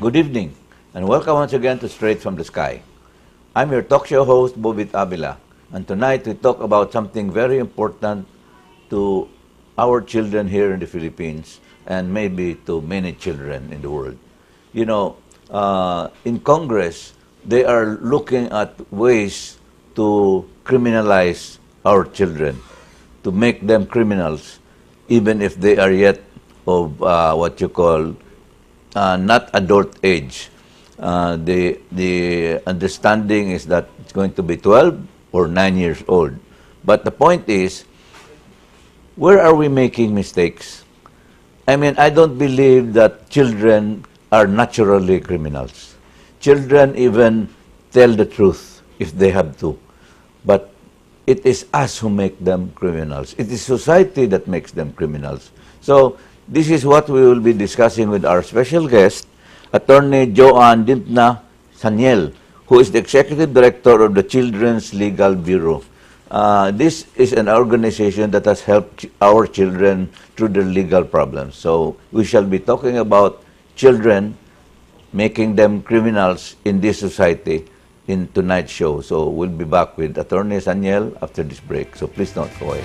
Good evening, and welcome once again to Straight from the Sky. I'm your talk show host, Bobit Avila, and tonight we talk about something very important to our children here in the Philippines and maybe to many children in the world. You know, in Congress, they are looking at ways to criminalize our children, to make them criminals, even if they are yet of what you call not adult age. The understanding is that it's going to be 12 or 9 years old. But the point is, where are we making mistakes? I mean, I don't believe that children are naturally criminals. Children even tell the truth if they have to. But it is us who make them criminals. It is society that makes them criminals. So this is what we will be discussing with our special guest, Attorney Joan Dymphna Saniel, who is the Executive Director of the Children's Legal Bureau. This is an organization that has helped our children through their legal problems. So we shall be talking about children, making them criminals in this society in tonight's show. So we'll be back with Attorney Saniel after this break. So please don't go away.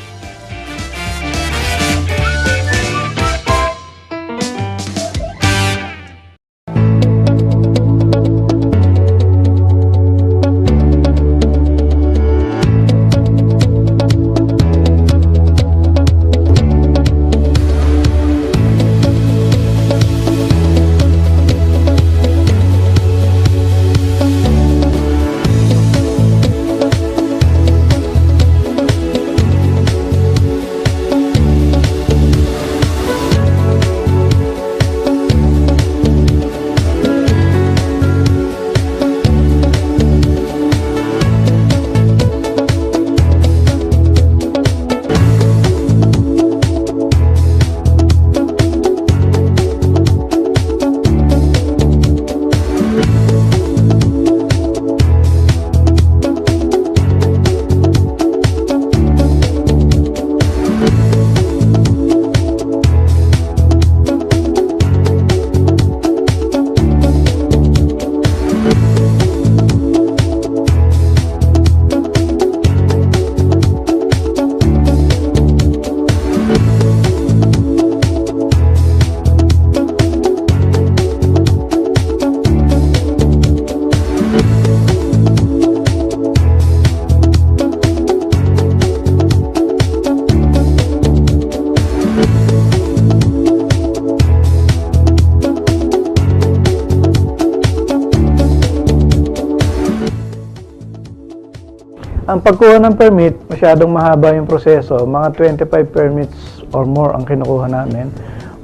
Ang pagkuha ng permit, masyadong mahaba yung proseso. Mga 25 permits or more ang kinukuha namin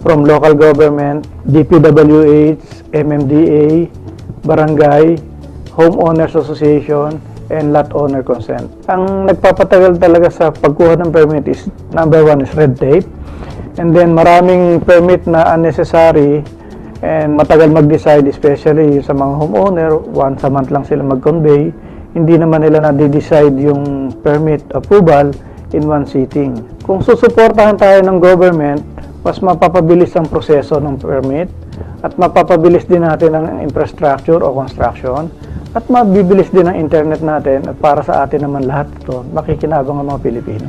from local government, DPWH, MMDA, barangay, homeowners association, and lot owner consent. Ang nagpapatagal talaga sa pagkuha ng permit is, number one is red tape. And then maraming permit na unnecessary and matagal mag-decide, especially sa mga homeowner, once a month lang sila mag-convey. Hindi naman nila na-decide yung permit approval in one sitting. Kung susuportahan tayo ng government, mas mapapabilis ang proseso ng permit at mapapabilis din natin ang infrastructure o construction at mabibilis din ang internet natin at para sa atin naman lahat ito, makikinabang ang mga Pilipino.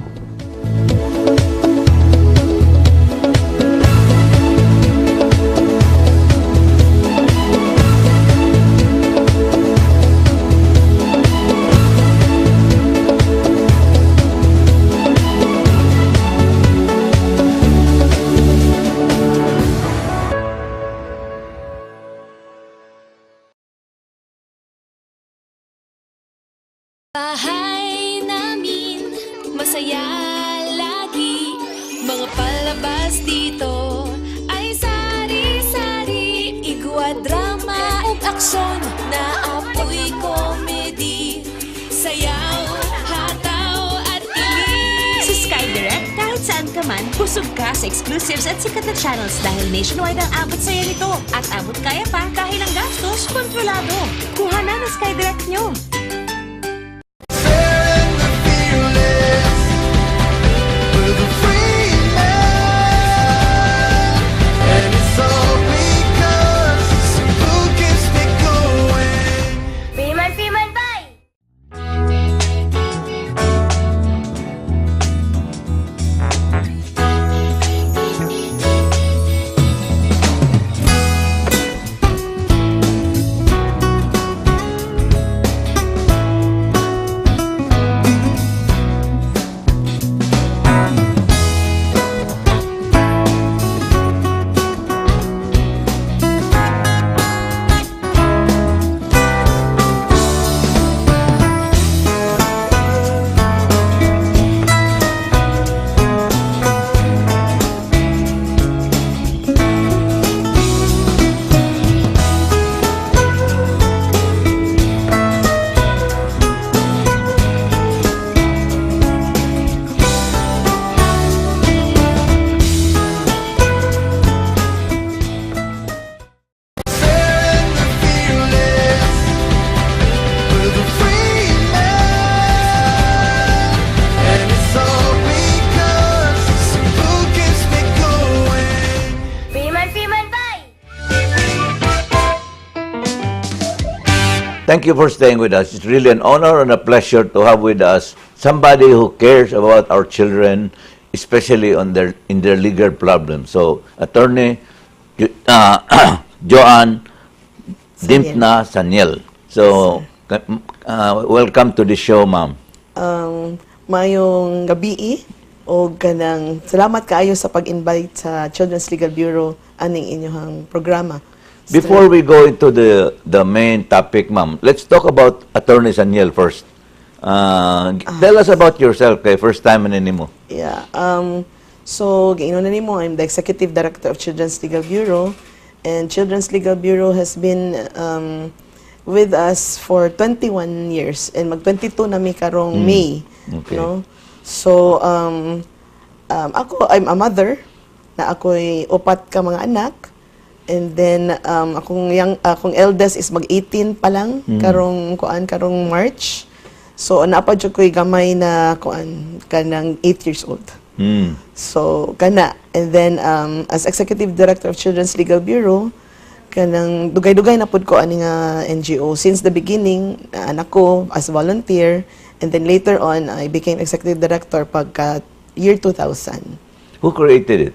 Bahay namin, masaya lagi. Mga palabas dito ay sari-sari. Igwa, drama ug aksyon na apoy comedy. Sayaw, hataw at ilis. Sa Sky Direct, kahit saan ka man, busog ka sa exclusives at sikat na channels dahil nationwide ang abot sa'yo nito. At abot kaya pa kahit ang gastos, kontrolado. Kuha na ng Sky Direct nyo. And it's all because thank you for staying with us. It's really an honor and a pleasure to have with us somebody who cares about our children, especially in their legal problems. So, Attorney Joan Dymphna Saniel. So, welcome to the show, ma'am. Mayong gabi o kanang salamat kaayo sa pag-invite sa Children's Legal Bureau aning inyong programa. Before we go into the main topic, ma'am, let's talk about Attorney Saniel first. Tell us about yourself, kay first time na nimo. Yeah. So, giino na nimo, I'm the Executive Director of Children's Legal Bureau, and Children's Legal Bureau has been with us for 21 years, and mag-22 na mi karong May. Okay. No? So, I'm a mother, na ako'y 4 ka mga anak, and then akong eldest is mag-18 pa lang karong March. So napad jud ko'y gamay na kanang 8 years old. So kana, and then as Executive Director of Children's Legal Bureau, kanang dugay-dugay na pud ko ani nga NGO since the beginning. Anak ko as volunteer, and then later on I became Executive Director pagka year 2000. Who created it?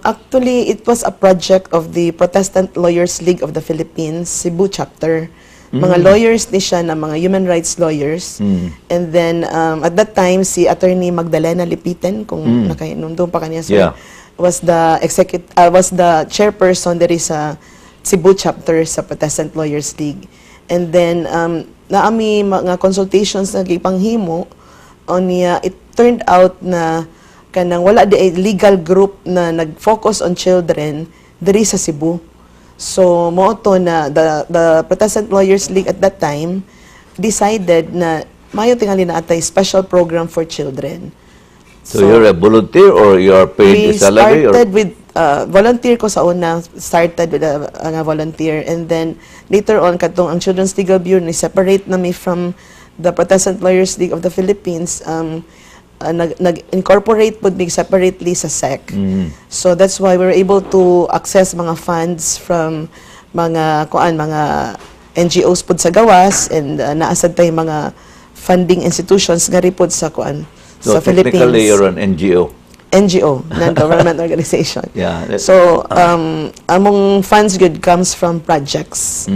Actually, it was a project of the Protestant Lawyers League of the Philippines, Cebu chapter. Mga lawyers ni siya na mga human rights lawyers. And then, at that time, si Attorney Magdalena Lipiten, kung nandun pa kanya, sir, was the chairperson diri sa Cebu chapter sa Protestant Lawyers League. And then, naami mga consultations na gipanghimo, it turned out na kanang wala di legal group na nag-focus on children diri sa Cebu. So mo to na the Protestant Lawyers League at that time decided na mayo tingali na atay special program for children. So you're a volunteer or you are paid salary? We started with volunteer ko sa una, started with a volunteer, and then later on katong ang Children's Legal Bureau ni separate na me from the Protestant Lawyers League of the Philippines. Nag-incorporate po separately sa SEC. So that's why we're able to access mga funds from mga NGOs po sa gawas, and naasad tayo mga funding institutions nga rin po sa So sa Philippines. technically you're an NGO. NGO, non-government organization. Yeah. So among funds good comes from projects.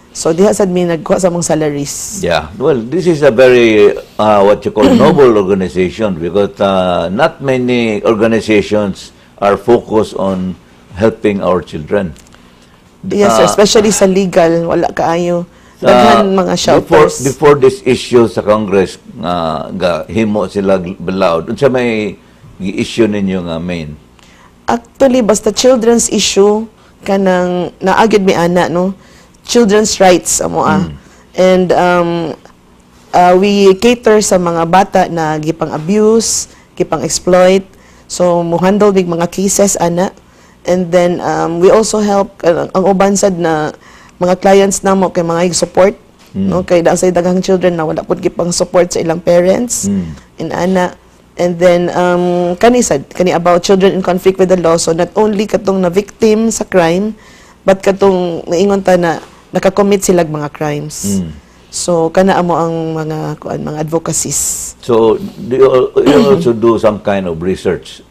So diha sad mi nagkuha sa mong salaries. Yeah. Well, this is a very what you call noble organization, because not many organizations are focused on helping our children. Yes, sir, especially sa legal, wala kaayo. Daghan mga shelters. Before this issue sa Congress, himo sila balaod. Unsa may issue ninyo nga main? Actually, basta children's issue kanang naagid mi ana, no? Children's rights amo. And we cater sa mga bata na gipang abuse, gipang exploit. So mo handle big mga cases ana. And then we also help ang uban sad na mga clients namo kay mga support, no, kay sa daghang children na wala pud gipang support sa ilang parents in ana. And then kani about children in conflict with the law, so not only katong na victim sa crime, but katong naingon ta na nakakommit sila mga crimes. So kana amo ang mga advocacies. So you also do some kind of research?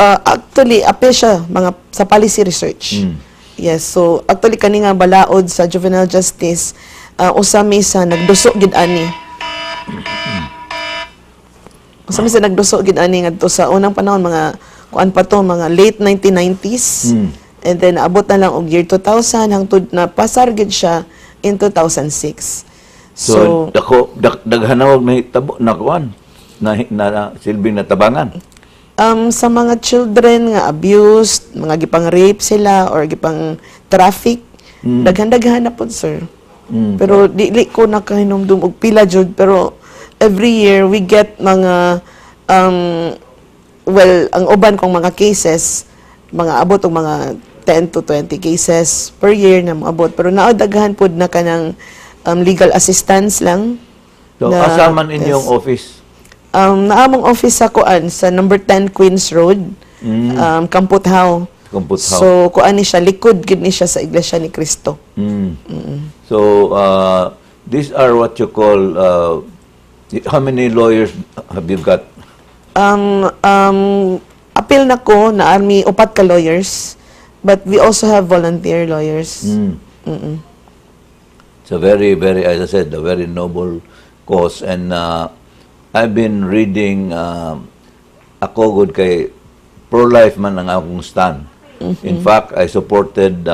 Actually ape siya mga sa policy research. Yes, so actually kani nga balaod sa juvenile justice, usami sa nagduso gid ani. Usami sa nagduso gid ani ngadto sa unang panahon, mga mga late 1990s. And then abot na lang og year 2000 hangtod na pasar gid siya in 2006. So daghanawag na hitabo na kuan na silbing natabangan. Sa mga children nga abused, mga gipang rape sila or gipang traffic, daghan-daghan na po, sir. Pero dili ko nakahinumdum og pila jud, pero every year we get mga ang uban kong mga cases, mga abot og mga 10 to 20 cases per year na moabot, pero naadaghan pud na kanang legal assistance lang. So asaman inyong office? Naamong office sa kuan sa number 10 Queens Road, Kamputhaw. Kumput how? So kuan ni siya likod gid ni siya sa iglesia ni Kristo. So, these are what you call, how many lawyers have you got? Apil na ko na army upat ka lawyers, but we also have volunteer lawyers. It's a very, very, as I said, a very noble cause. And I've been reading, ako good kay pro-life man ang akong stand. In fact, I supported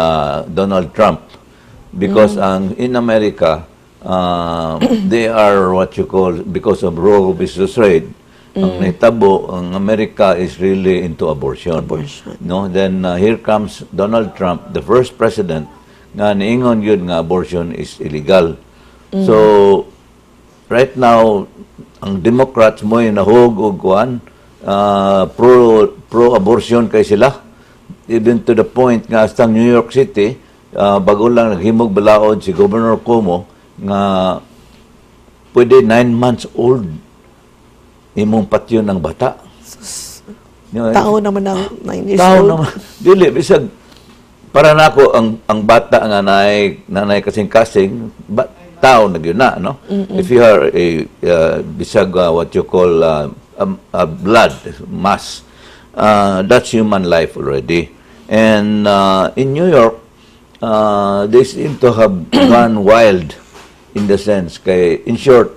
Donald Trump because in America, they are what you call, because of Roe versus Wade, ang nahitabo, ang America is really into abortion. No? Then here comes Donald Trump, the first president, nga niingon yun nga abortion is illegal. So, right now, ang Democrats mo yung nahug o kuan, pro-abortion kay sila. Even to the point nga sa New York City, bago lang naghimog balaod si Governor Cuomo nga pwede 9 months old imong patyon ng bata. Tao naman ang 9 years Tao old. naman. Dili, bisag, para nako ang bata nga nanay kasing-kasing, tao na yun na, no? If you are a, bisag, what you call, a blood mass, that's human life already. And in New York, they seem to have gone wild in the sense, kay, in short,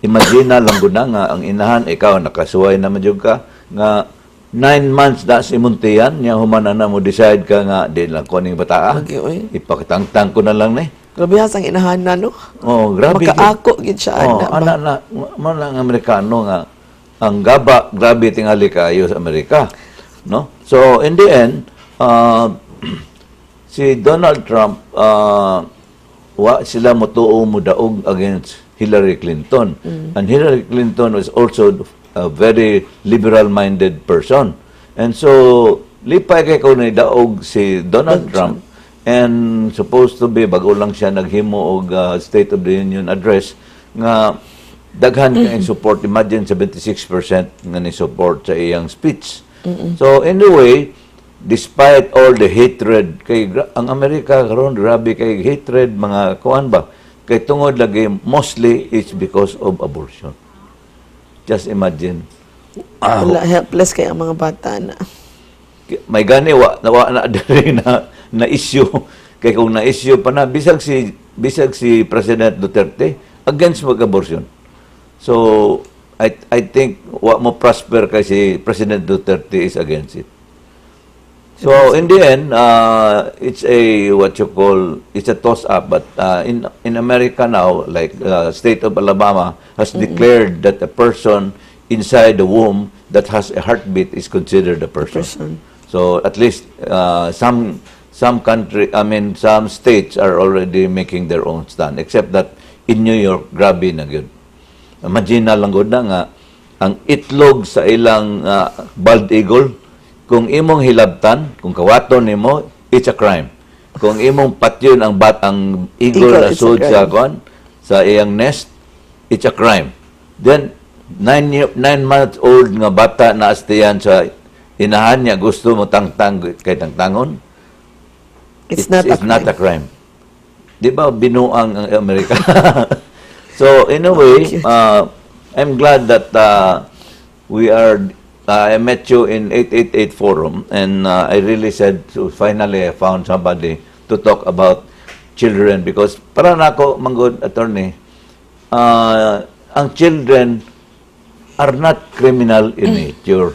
imagine na lang guna nga, ang inahan, ikaw, nakasuway naman yung ka, nga, 9 months na si Muntian, niya humana na mo decide ka nga, di lang ko ning bataa. Okay, oy. Ipakitang-tang ko na lang ni. Grabe hasang inahan na, no? Oh, grabe. Makaako gid siya ana na man ang Amerikano nga ang grabe tingali kayo sa Amerika, no? So in the end, si Donald Trump wa sila motuo mo daog against Hillary Clinton. And Hillary Clinton was also a very liberal-minded person. And so lipay kay ko ni daog si Donald Trump. And supposed to be, bago lang siya naghimo og State of the Union address, nga daghan ka support. Imagine 76% nga ni support sa iyang speech. So anyway, despite all the hatred, kay ang Amerika karon grabe kay hatred, mga kuan ba? Kay tungod lagi, mostly it's because of abortion. Just imagine. Wala, helpless kay ang mga bata na. May gani, na dali na issue. Kaya kung na-issue pa na, bisag si President Duterte against mag-abortion. So, I think what mo prosper kay si President Duterte is against it. So, in the end, it's a, what you call, it's a toss-up. But in America now, like state of Alabama has declared that a person inside the womb that has a heartbeat is considered a person. So, at least some states are already making their own stand. Except that in New York, grabe na yun. Imagine na lang gud na nga, ang itlog sa ilang bald eagle, kung imong hilabtan, kung kawaton nimo, it's a crime. Kung imong patyon ang eagle na sud sa iyang nest, it's a crime. Then 9 months old nga bata na astiyan sa inahan niya, gusto mo tangtang kay tangtangon, It's not a crime. Di ba binuang ang Amerika? So in a way, I'm glad that I met you in 888 Forum, and I really said, so finally I found somebody to talk about children, because para na ako, manggod attorney, ang children are not criminal in nature.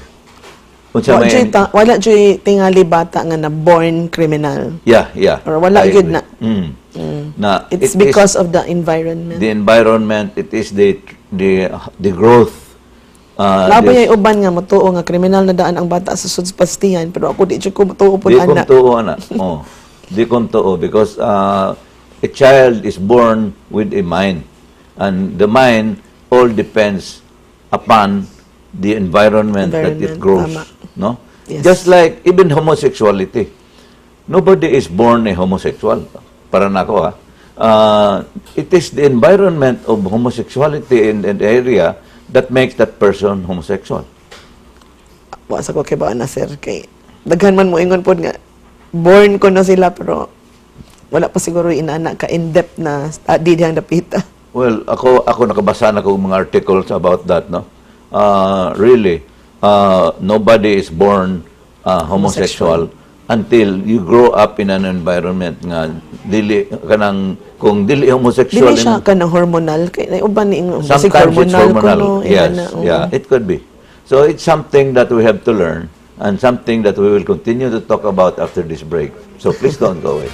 Wala joy tingali bata nga na born criminal. Yeah. Or wala gyud na. Na it's because of the environment. The environment, it is the growth. Labi ay uban nga motuo nga kriminal na daan ang bata sa pastihan, pero ako di jud ko motuo pud ana. Di ko tuo ana. Di ko tuo because a child is born with a mind, and the mind all depends upon the environment that it grows. Tama. No? Yes. Just like even homosexuality. Nobody is born a homosexual. Para nako it is the environment of homosexuality in an area that makes that person homosexual. Wa sa ko kay ba na sir kay daghan man mo ingon pod nga born ko na sila, pero wala pa siguro inana ka in-depth na study diyang napita. Well, ako nakabasa na ko mga articles about that, no? Really, nobody is born homosexual until you grow up in an environment nga kung dili homosexual. Dili siya ka ng hormonal, kay na uban ni Sometimes it's hormonal. Yes, inana, yeah, it could be. So it's something that we have to learn and something that we will continue to talk about after this break. So please don't go away.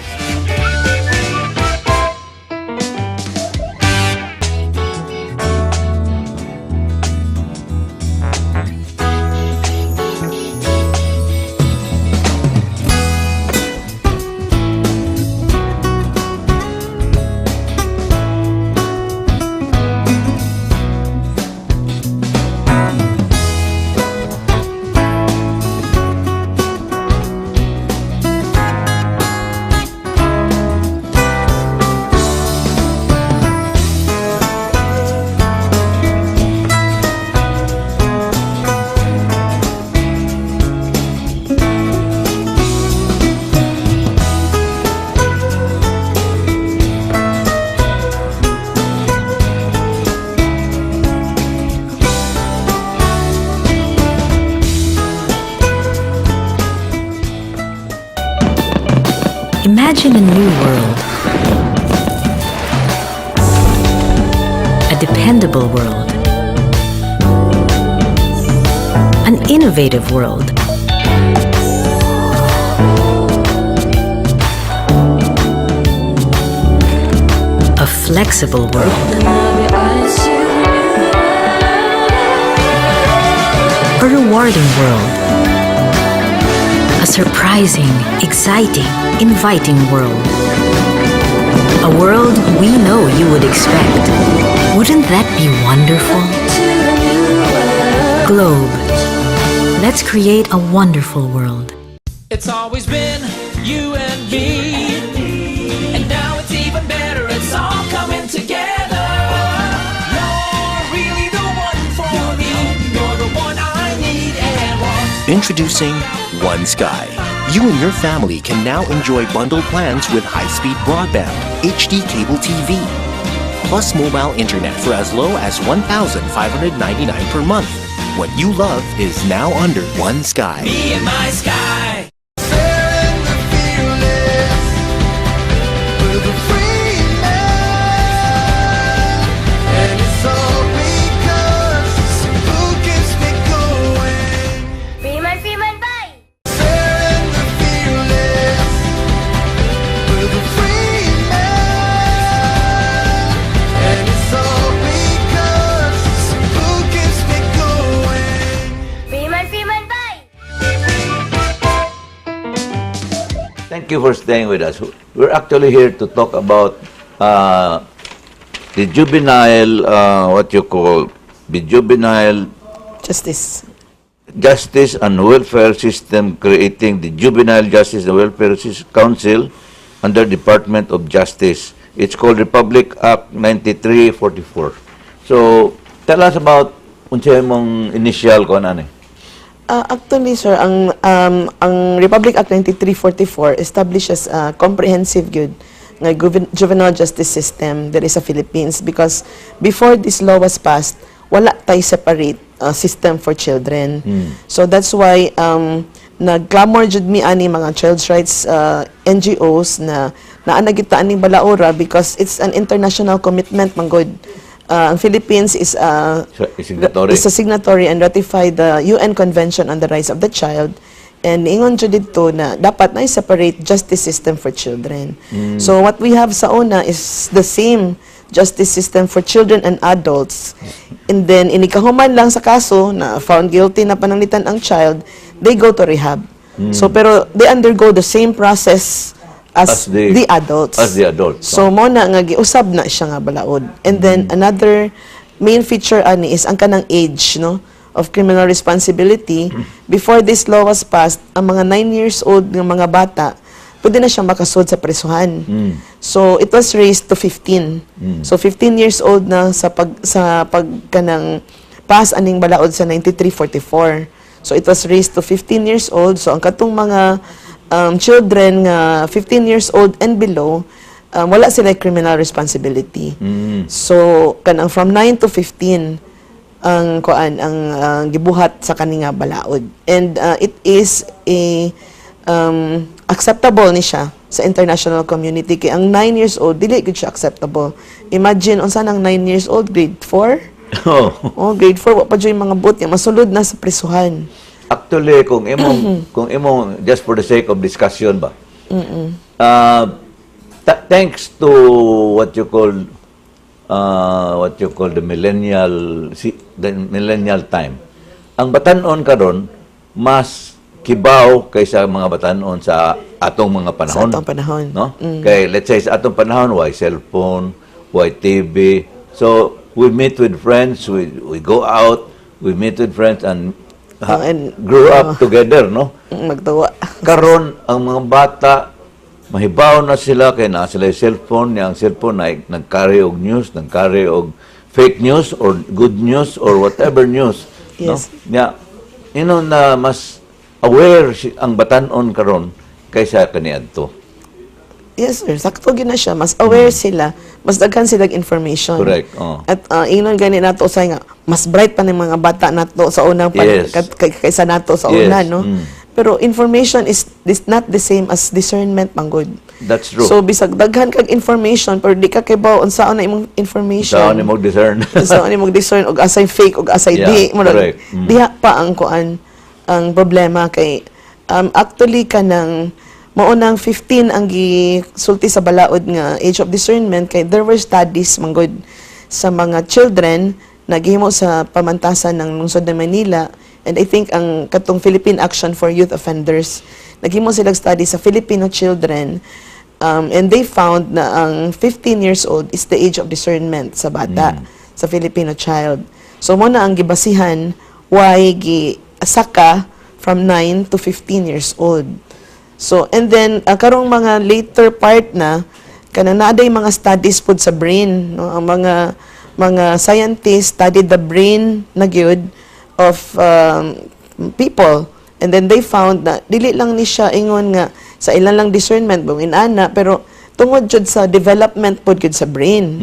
Imagine a new world. A dependable world. An innovative world. A flexible world. A rewarding world. A surprising, exciting, inviting world. A world we know you would expect. Wouldn't that be wonderful? Globe. Let's create a wonderful world. It's always been you and me, and now it's even better. It's all coming together. You're really the one for me. You're the one I need and want. Introducing One Sky. You and your family can now enjoy bundled plans with high-speed broadband, HD cable TV, plus mobile internet for as low as $1,599 per month. What you love is now under One Sky. Me and my sky. Thank you for staying with us. We're actually here to talk about the juvenile, the juvenile justice and welfare system, creating the Juvenile Justice and Welfare Council under Department of Justice. It's called Republic Act 9344. So, tell us about unsay mong initial ko ani. Actually, sir, ang Republic Act 9344 establishes a comprehensive nga juvenile justice system there is sa Philippines, because before this law was passed, wala tay separate system for children. So that's why nagclamor jud mi ani mga child's rights NGOs na naanagita aning balaura, because it's an international commitment manggod. Ang Philippines is a signatory and ratified the UN Convention on the Rights of the Child, and ingon jud dito na dapat na separate justice system for children. So what we have sa una is the same justice system for children and adults, and then inikahuman lang sa kaso na found guilty na pananglitan ang child, they go to rehab. So pero they undergo the same process as the adults. As the adults. So mo na nga giusab na siya nga balaod. And then another main feature ani is ang kanang age, no, of criminal responsibility. Before this law was passed, ang mga 9 years old ng mga bata pwede na siya makasud sa presuhan. So it was raised to 15. So 15 years old na sa kanang pass aning balaod sa 9344. So it was raised to 15 years old. So ang katong mga children nga 15 years old and below, wala sila criminal responsibility. So kanang from 9 to 15 ang gibuhat sa kaninga balaod. And it is a acceptable ni siya sa international community kay ang 9 years old dili gud siya acceptable. Imagine unsa nang 9 years old, grade 4? Oh, grade 4 wa pa jud mga but niya masulod na sa prisuhan. Actually, kung imong just for the sake of discussion ba. Thanks to what you call the millennial time. Ang batanon karon mas kibaw kaysa mga batanon sa atong mga panahon. Sa atong panahon. No? Kay let's say sa atong panahon, why cellphone, why TV. So we meet with friends, we go out, we meet with friends and grow up together, no? Magtuwa. Karon ang mga bata mahibaw na sila kay na sila cellphone, ang cellphone ay nag-carry og news, nag-carry og fake news or good news or whatever news. Yes. No? Na mas aware ang batanon karon kaysa kaniadto. Yes, sir. Sakto gina siya. Mas aware sila. Mas daghan sila information. Correct. At inon gani nato say nga mas bright pa ng mga bata nato sa unang kaysa nato sa una, no? Pero information is not the same as discernment manggod. That's true. So bisag daghan kag information pero di ka kibaw unsaon na imong information. Unsaon imong discern. Unsaon imong discern og asay fake og asay di. Diha pa ang kuan ang problema kay actually kanang maunang 15 ang gisulti sa balaod nga age of discernment kay there were studies manggod sa mga children na gihimo sa pamantasan ng lungsod ng Manila, and I think ang katong Philippine Action for Youth Offenders naghimo silang study sa Filipino children, and they found na ang 15 years old is the age of discernment sa bata, sa Filipino child. So mo na ang gibasihan why saka from 9 to 15 years old. So, and then, karong mga later part na, kananaday mga studies pod sa brain, no? Ang mga scientists studied the brain na gyud of people. And then they found na, dili lang ni siya ingon nga, sa ilan lang discernment, bungin ana, pero tungod jud sa development pod gyud sa brain.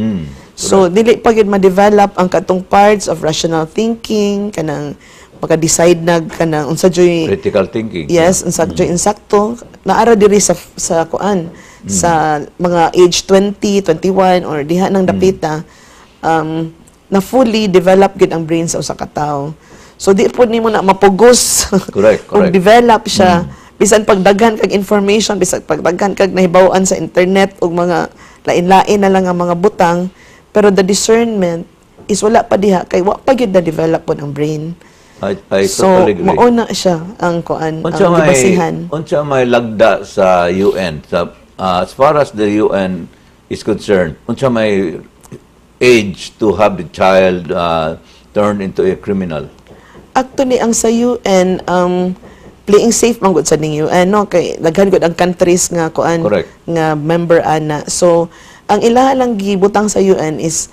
So, dili pa gyud ma-develop ang katong parts of rational thinking, kanang maka-decide na kanang unsa joy critical thinking. Yes, unsa joy insakto naara diri sa kuan sa mga age 20, 21 or diha nang dapita na fully develop gid ang brain sa usa ka tawo. So di pud nimo na mapugos. Correct. Kung develop siya bisan pagdaghan kag information, bisan pagdaghan kag nahibaw-an sa internet og mga lain-lain na lang ang mga butang, pero the discernment is wala pa diha kay wa pa gyud na develop pod ang brain. I so, totally agree. mauna siya ang kuan, ang gibasihan. Unsa may lagda sa UN sa as far as the UN is concerned, unsa may age to have the child turned into a criminal? Actually, ang sa UN playing safe man gud sa ning UN, no, kay daghan gud ang countries nga kuan nga member ana. So ang ilaha lang gibutang sa UN is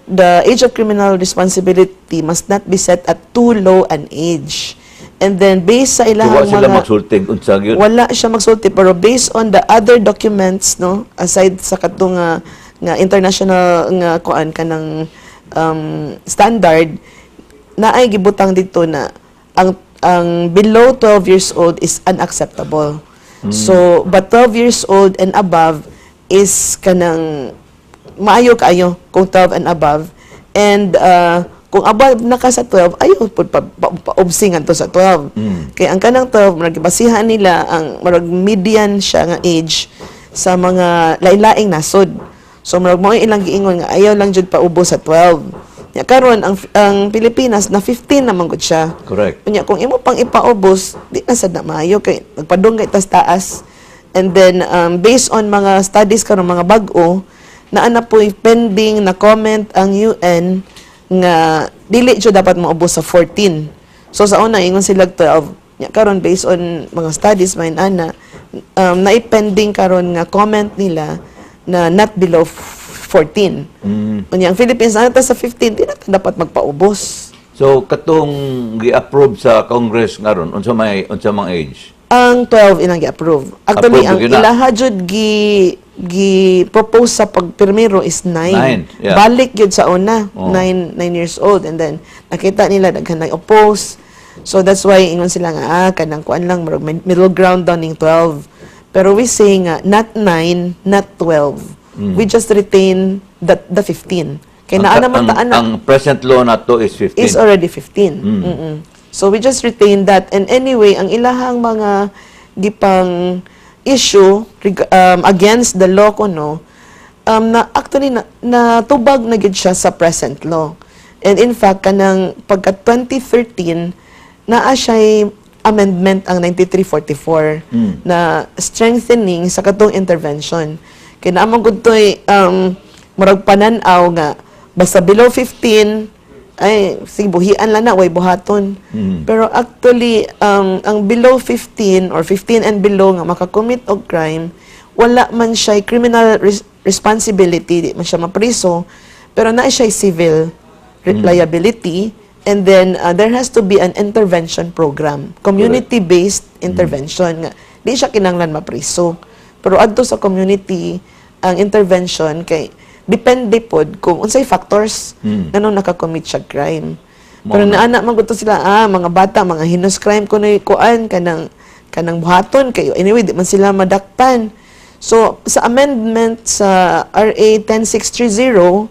the age of criminal responsibility must not be set at too low an age. And then based sa ilahang sila magsulti unsa gyud? Wala siya magsulti, pero based on the other documents, no, aside sa katong nga international nga kuan kanang standard, naay gibutang dito na ang below 12 years old is unacceptable. So but 12 years old and above is kanang maayo kaayo kung 12 and above, and kung above na ka sa 12 ayo pud paubsingan to sa 12. Kaya ang kanang 12 nagibasihan nila ang marag median siya nga age sa mga lain-laing nasod. So marag mo ilang giingon nga ayaw lang jud paubos sa 12. Nya karon ang Pilipinas na 15 naman gud siya. Correct. Nya kung imo pang ipaubos di na sad na maayo kay nagpadungay tas taas. And then based on mga studies karon mga bag-o na po'y pending na comment ang UN nga dili siya dapat maubos sa 14. So sa una ingon sila 12. Nya karon based on mga studies main ana na-pending karon nga comment nila na not below 14. Unya ang Philippines na sa 15 di na dapat magpaubos. So katong gi-approve sa Congress ngaron unsa mang age? Ang 12 inang gi-approve. Actually, Approve ang yun na. ilaha jud gi-propose sa pagpirmero is 9. Nine, yeah. Balik yun sa una, Oh. 9 years old. And then, nakita nila, daghan nag-oppose. So, that's why, ingon sila nga, kanang kuan lang, marag middle ground daw ning 12. Pero we say nga, not 9, not 12. We just retain the 15. Kaya naa naman taan na. Ang present law na to is 15. Is already 15. Mm-mm. So we just retain that. And anyway, ang ilahang mga gipang issue against the law kuno, na actually na tubag na gid siya sa present law. And in fact, kanang pagka 2013, naa siya'y amendment ang 9344 na strengthening sa katong intervention. Kaya naamang gud to'y murag pananaw nga basta below 15 ay sige buhian lang na way buhaton. Pero actually ang below 15 or 15 and below nga makakommit og crime, wala man siya criminal responsibility, di man siya mapriso, pero naa siya civil liability. And then there has to be an intervention program, community-based intervention nga di siya kinahanglan mapriso. Pero adto sa community ang intervention kay depende pod kung unsay factors nganong nakakommit siya crime. Pero naana man gud to sila mga bata, mga heinous crime kunoy kuan kanang buhaton kayo. Anyway, di man sila madakpan. So sa amendment sa RA 10630,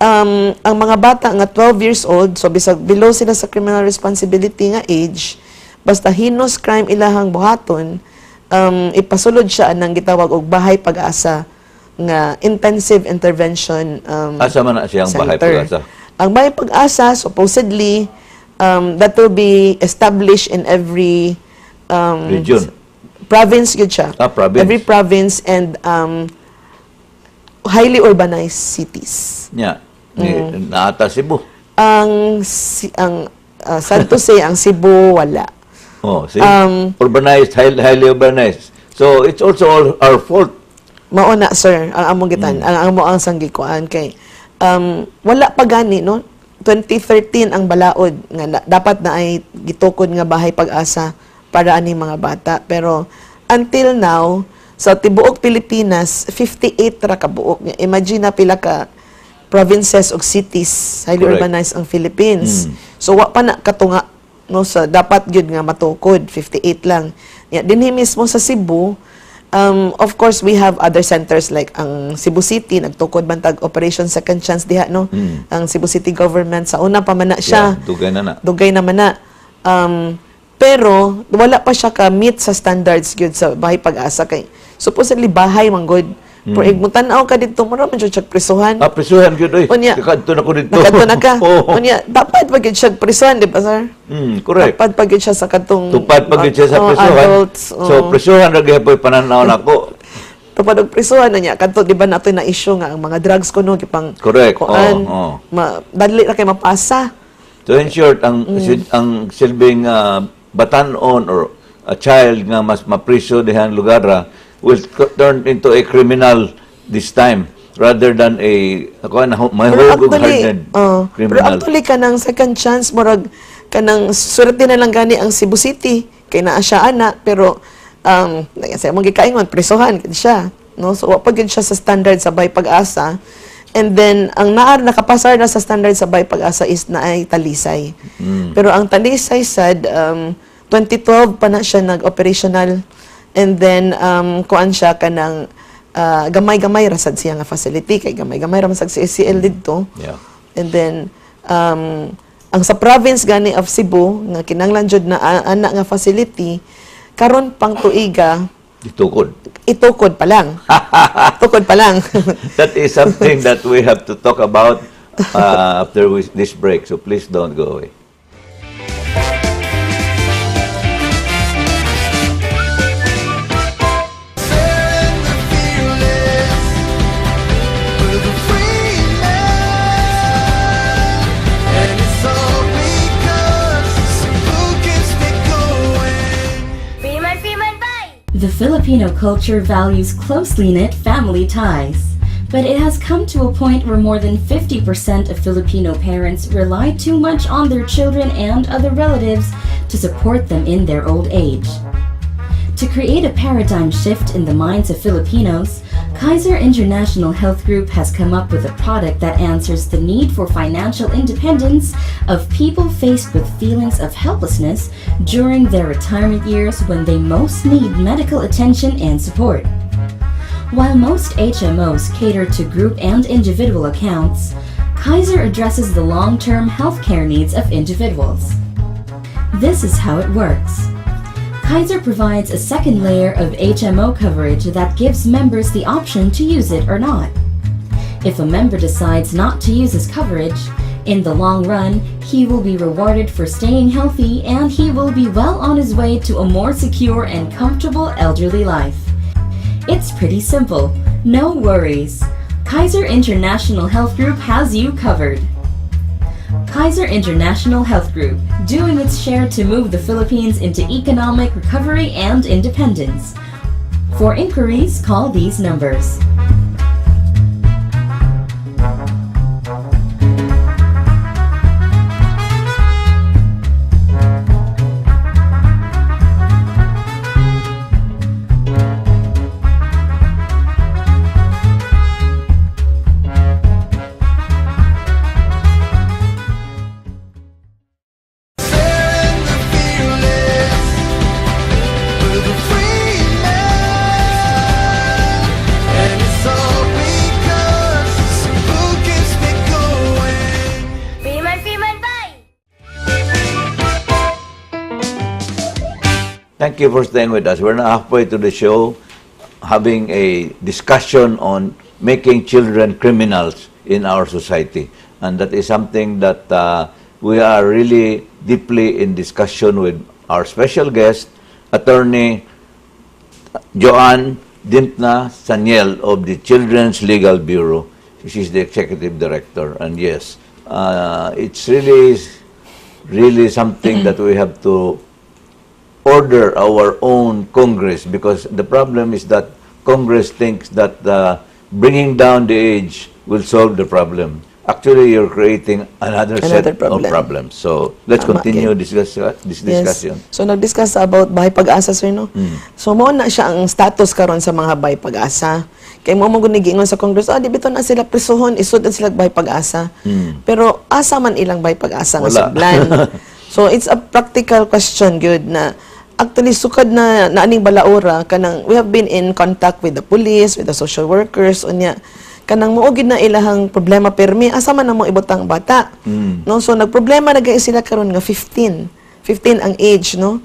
ang mga bata nga 12 years old, so bisag below sila sa criminal responsibility nga age, basta heinous crime ilahang buhaton, ipasulod siya nang gitawag og bahay pag-asa nga intensive intervention Asa man na siyang bahay center. pag-asa? Ang bahay pag-asa supposedly that will be established in every Region. province yun siya. Province. Every province and highly urbanized cities. Nya. Naata Cebu. Ang sad to say, ang Cebu wala. Oh, see? Urbanized, highly urbanized. So it's also all our fault. Mauna, sir, ang among gitan, ang amo ang sanggikuan kay wala pa gani no. 2013 ang balaod nga dapat na ay gitukod nga bahay pag-asa para ani mga bata, pero until now sa tibuok Pilipinas 58 ra ka buok. Imagine na pila ka provinces ug cities highly Correct. urbanized ang Philippines. So wa pa na katunga no sa dapat gyud nga matukod 58 lang. Dinhi mismo sa Cebu, of course, we have other centers like ang Cebu City, nagtukod bantag Operation Second Chance diha, no? Ang Cebu City government, sa una pa man na siya. Yeah, dugay na na. Dugay naman na. Pero, wala pa siya ka-meet sa standards gyud sa bahay pag-asa. Kay, supposedly, bahay man good. Pero igmutan-aw ka dito, mura man siya prisuhan. Prisuhan yun, Unya, Nakadto na ko dito. nakadto na ka. Oo. Unya, dapat pag siya prisuhan, di ba, sir? Correct. Dapat pag siya sa katong Tupad pag siya sa prisuhan. adults. So, prisuhan na gapoy pananaw nako. Tupad og prisuhan na niya kadto di ba nato na issue nga ang mga drugs kuno gipang Correct. kuan, Oo. dali ra kay mapasa. So, in short, ang silbing batanon or a child nga mas mapriso dihan lugar will turn into a criminal this time rather than a mahugog-hearted Pero criminal. actually kanang second chance murag kanang swerte na lang gani ang Cebu City kay naa siya ana, pero sa mong gikaingon prisuhan kid siya, no? So wa pa gyud siya sa standard sa bahay pag-asa. And then ang nakapasar na sa standard sa bahay pag-asa is na ay Talisay. Pero ang Talisay sad 2012 pa na siya nag-operational, and then kuan siya kanang gamay-gamay ra sad siya nga facility kay gamay-gamay ra man sad si SCL didto. Yeah. And then ang sa province gani of Cebu nga kinahanglan jud na ana nga facility karon pang tuiga itukod pa lang. Tukod pa lang. That is something that we have to talk about after this break. So please don't go away. The Filipino culture values closely knit family ties, but it has come to a point where more than 50% of Filipino parents rely too much on their children and other relatives to support them in their old age. To create a paradigm shift in the minds of Filipinos, Kaiser International Health Group has come up with a product that answers the need for financial independence of people faced with feelings of helplessness during their retirement years when they most need medical attention and support. While most HMOs cater to group and individual accounts, Kaiser addresses the long-term healthcare needs of individuals. This is how it works. Kaiser provides a second layer of HMO coverage that gives members the option to use it or not. If a member decides not to use his coverage, in the long run, he will be rewarded for staying healthy and he will be well on his way to a more secure and comfortable elderly life. It's pretty simple. No worries. Kaiser International Health Group has you covered. Kaiser International Health Group, doing its share to move the Philippines into economic recovery and independence. For inquiries, call these numbers. Thank you for staying with us. We're now halfway to the show, having a discussion on making children criminals in our society. And that is something that we are really deeply in discussion with our special guest, Attorney Joan Dymphna Saniel of the Children's Legal Bureau. She's the Executive Director. And yes, it's really something that we have to order our own Congress, because the problem is that Congress thinks that bringing down the age will solve the problem. Actually, you're creating another set of problems. So, let's continue this discussion. Yes. So, nag-discuss about Bahay Pag-asa, sir, no? So, mo na siya ang status karon sa mga Bahay Pag-asa. Kaya mo gingon sa Congress, di bito na sila prisuhon, isud na sila Bahay Pag-asa. Pero, asa man ilang Bahay Pag-asa nga sudlan. So, it's a practical question, good, na actually, sukad na aning balaura, kanang, we have been in contact with the police, with the social workers, unya, kanang muugid na ilahang problema permi, asa man na mo ibutang bata. No? So, nagproblema na gaya sila karon nga 15 ang age, no?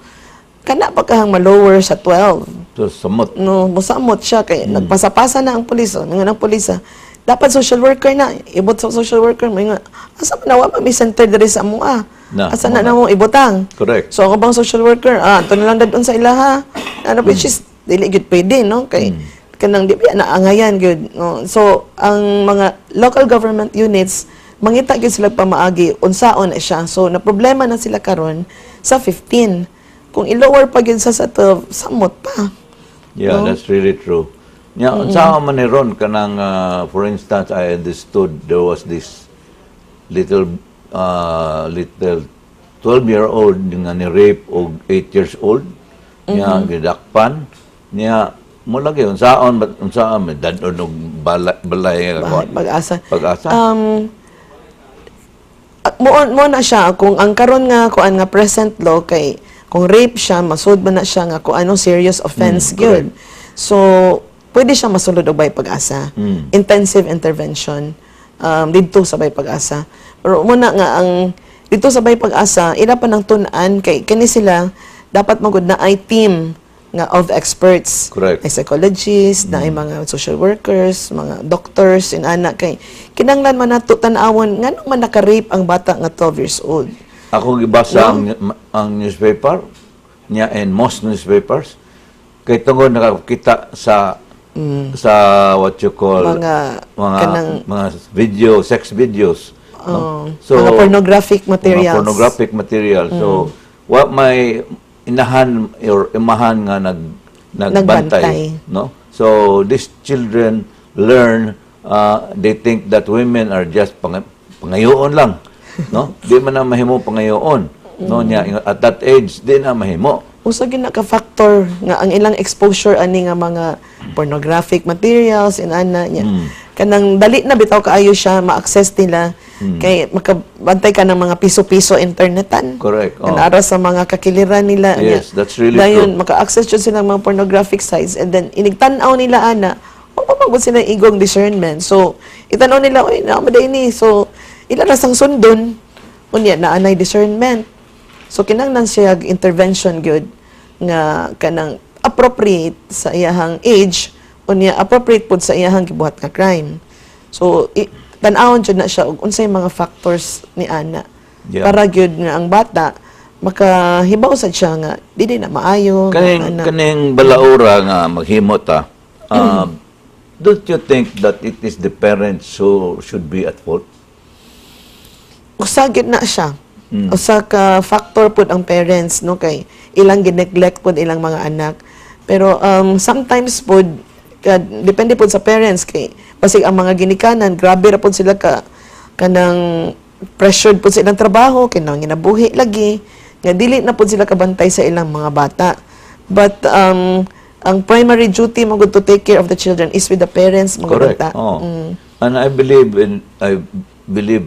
Kana pa kahang ma-lower sa 12. So, samot. No, musamot siya, kay nagpasapasa na ang pulis, mga ng pulisa. Dapat social worker na, ibot sa social worker, mga, asa man na, wala may center diri sa mua. Asa na mo ibutang. Correct. So, ako bang social worker, ito na lang dadun sa ilaha. Which is, dili good pwede, no? Kay, kanang di ba, naangayan, good. No? So, ang mga local government units, mangita gyud sila pamaagi, unsaon na siya. So, na problema na sila karon sa 15. Kung i-lower pa gyud sa 12, samot pa. Yeah, no? That's really true. Yeah, unsaon man ni ron kanang, for instance, I understood there was this little 12-year-old nga ni-rape og 8 years old niya gidakpan niya mo lagi unsaon dadon og balay pag-asa mo na siya kung ang karon nga kuan nga present law kay kung rape siya masud man na siya nga kung ano serious offense gyud. So pwede siya masulod og Bahay Pag-asa, intensive intervention didto sa Bahay Pag-asa. Pero muna nga ang dito sa Bahay Pag-asa, ila pa ng tunan kay kani sila dapat magud na ay team nga of experts. Correct. Ay psychologists, na ay mga social workers, mga doctors, inana kay kinanglan man nato tan-awon ngano man naka-rape ang bata nga 12 years old. Ako gibasa ang newspaper niya and most newspapers kay tungod nakakita sa what you call mga video, sex videos. No? So, mga pornographic materials. Mga pornographic material. So, what may inahan or imahan nga nagbantay. No? So, these children learn, they think that women are just pangayoon lang. No? Di man na mahimo pangayoon. No? At that age, di na mahimo. usa gyud na ka factor nga ang ilang exposure ani nga mga pornographic materials inana nya. Kanang dali na bitaw kaayo siya ma-access nila kay makabantay ka ng mga piso-piso internetan. Correct. Kanara sa mga kakiliran nila. Yes, that's really dayon, true. maka-access jud sila ng mga pornographic sites and then inigtan-aw nila ana. O pamagod sila igong discernment. So, itanaw nila, oy, naamaday ni. So, ilaras ang sundon. Unya, naanay discernment. So, kinanglan siya intervention gyud nga kanang appropriate sa iyahang age unya appropriate pud sa iyahang gibuhat nga crime. So tan-awon jud na siya og unsay mga factors ni ana para gyud nga ang bata makahibaw sad siya nga dili na maayo kaning balaura nga maghimot don't you think that it is the parents who should be at fault? Usa gyud na siya. Usa ka factor pud ang parents no kay ilang gineglect pud ilang mga anak. Pero sometimes pud depende po sa parents kay basig ang mga ginikanan grabe ra po sila kanang pressured po sa ilang trabaho kinang ginabuhi lagi nga dili na po sila kabantay sa ilang mga bata but ang primary duty mo to take care of the children is with the parents mga bata. And I believe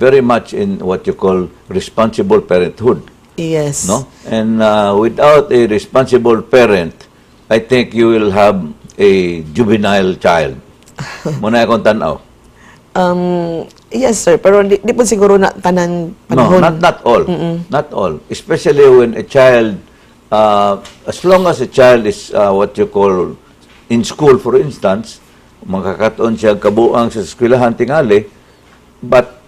very much in what you call responsible parenthood. Yes. No? And without a responsible parent, I think you will have a juvenile child. Muna akong tanaw. Yes, sir. Pero di po siguro na tanan panahon. No, not all. Not all. Especially when a child, as long as a child is what you call in school, for instance, makakataon siya kabuang sa eskwelahan tingali, but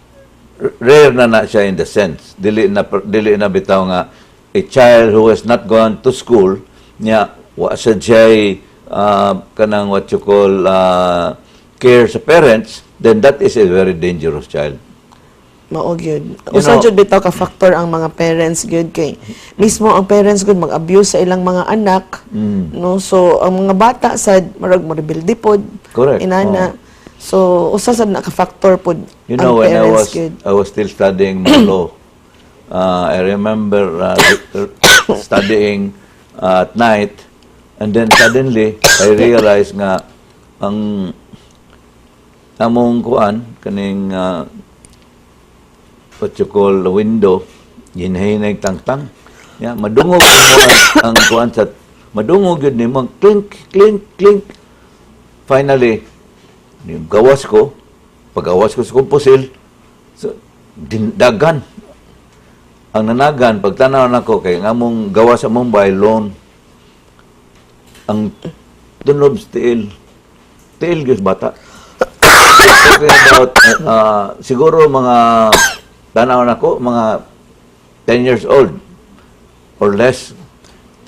rare na siya in the sense. Dili na bitaw nga a child who has not gone to school, niya, wa sa jay kanang what you call care sa parents, then that is a very dangerous child. Mao gyud. Usa jud bitaw ka factor ang mga parents gyud kay mismo ang parents gyud mag-abuse sa ilang mga anak. No, so ang mga bata sad marag mo rebelde pod. Correct. Inana. So usa sad na ka factor pod you know, ang when parents I was still studying law, I remember studying at night. And then suddenly, I realized nga ang among kuan kaning what you call the window ginhinay tangtang. Ya, madungog ang kuan sa madungog yun ni mo clink clink clink. Finally, gawas ko, pag-awas ko sa kumpusil, so, dagan. Ang nanagan, pagtanaw nako kay among gawas sa Mumbai loan ang tunob tiil gyud bata. Talking about siguro mga tanaw nako mga 10 years old or less,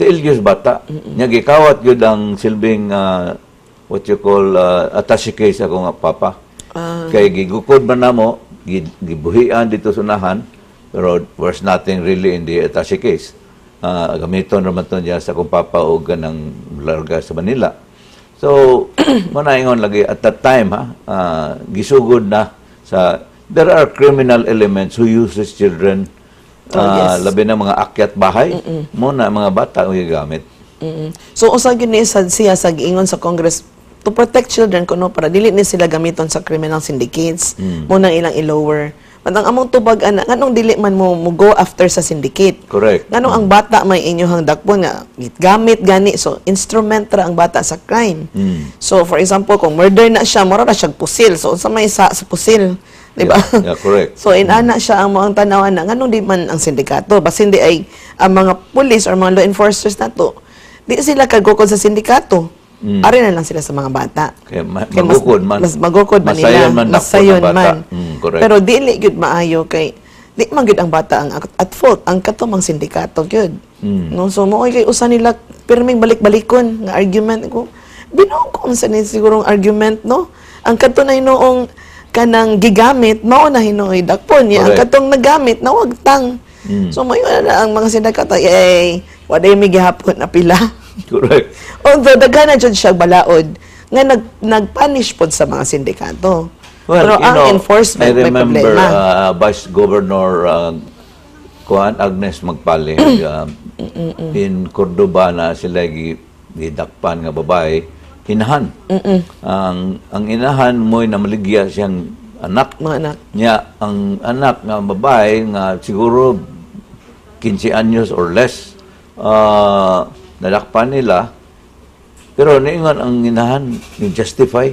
tiil gyud bata. Nya gikawat gyud ang silbing what you call attache case ako nga papa. Kay gigukod man namo gibuhian dito sunahan pero there's nothing really in the attache case. Gamiton naman to niya sa kung papa o ganang larga sa Manila. So, manaingon lagi at that time, gisugod na sa, there are criminal elements who uses children, labi na mga akyat bahay, muna mga bata ang gagamit. So, usag yun siya sa giingon sa Congress to protect children kuno para dili ni sila gamiton sa criminal syndicates, muna ilang i-lower. Ang among tubag ana nganong dili man mo go after sa syndicate. Correct. Nganong ang bata may inyong dakpon nga gamit gani so instrument ra ang bata sa crime. So for example kung murder na siya mura ra siya pusil so unsa may sa pusil, di ba? Yeah, correct. So inana siya ang mga tanawan na nganong di man ang sindikato basin di ay ang mga police or mga law enforcers nato di sila kagukod sa sindikato. Ari na lang sila sa mga bata. Kaya magukod man. Mas magukod man nila. Masayon man. Correct. Pero dili gyud maayo kay di man gyud ang bata ang at fault ang katumang sindikato gyud. No so mo kay usa nila pirming balik-balikon nga argument ko. Binuo ko sa ni sigurong argument no. Ang katunay noong kanang gigamit mao na hinoy dakpon niya. Ang katong nagamit nawagtang. So mayo na ang mga sindikato wa day mi gihapon na pila. Correct. Although daghan na jud siya balaod nga nagpunish pod sa mga sindikato. Well, pero ang enforcement may problema. I remember Vice Governor Agnes Magpale in Cordoba na sila gidakpan nga babae, inahan. Ang inahan mo'y namaligya siyang anak. Mga anak. Nya, ang anak nga babae nga siguro 15 anyos or less, nadakpan nila. Pero niingon ang inahan, ni-justify.